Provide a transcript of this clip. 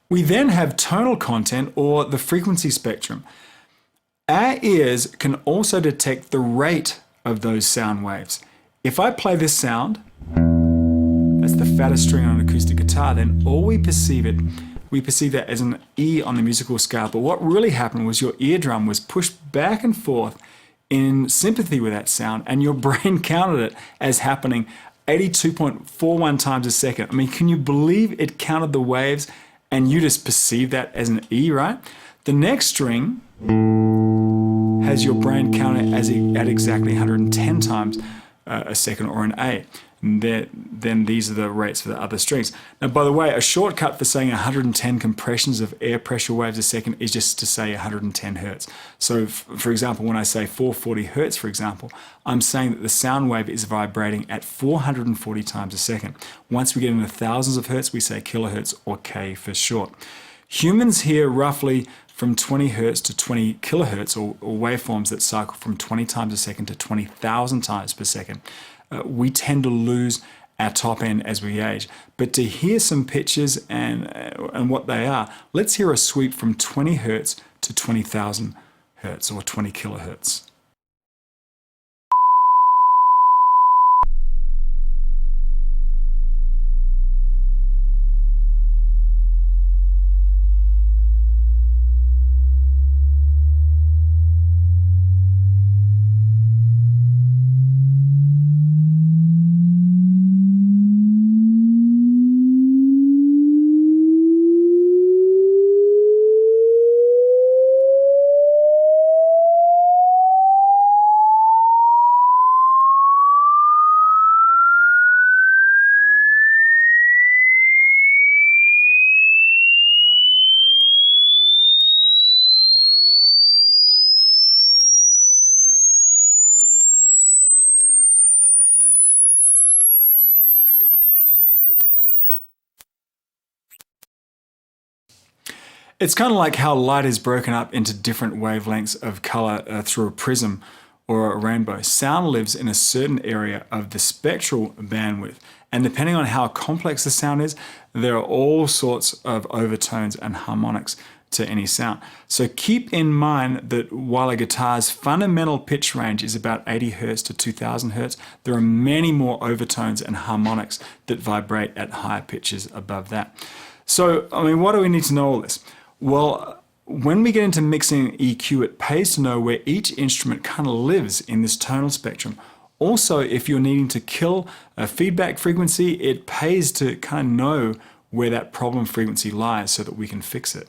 We then have tonal content, or the frequency spectrum. Our ears can also detect the rate of those sound waves. If I play this sound, that's the fattest string on an acoustic guitar, then we perceive that as an E on the musical scale. But what really happened was your eardrum was pushed back and forth in sympathy with that sound, and your brain counted it as happening 82.41 times a second. I mean, can you believe it counted the waves and you just perceive that as an E, right? The next string has your brain count it as at exactly 110 times a second, or an A. And then these are the rates for the other strings. Now, by the way, a shortcut for saying 110 compressions of air pressure waves a second is just to say 110 hertz. So, for example, when I say 440 hertz, for example, I'm saying that the sound wave is vibrating at 440 times a second. Once we get into thousands of hertz, we say kilohertz, or K for short. Humans hear roughly from 20 hertz to 20 kilohertz, or waveforms that cycle from 20 times a second to 20,000 times per second. We tend to lose our top end as we age. But to hear some pitches and what they are, let's hear a sweep from 20 hertz to 20,000 hertz, or 20 kilohertz. It's kind of like how light is broken up into different wavelengths of color through a prism or a rainbow. Sound lives in a certain area of the spectral bandwidth, and depending on how complex the sound is, there are all sorts of overtones and harmonics to any sound. So keep in mind that while a guitar's fundamental pitch range is about 80 hertz to 2000 hertz, there are many more overtones and harmonics that vibrate at higher pitches above that. So, I mean, what do we need to know all this? Well, when we get into mixing EQ, it pays to know where each instrument kind of lives in this tonal spectrum. Also, if you're needing to kill a feedback frequency, it pays to kind of know where that problem frequency lies so that we can fix it.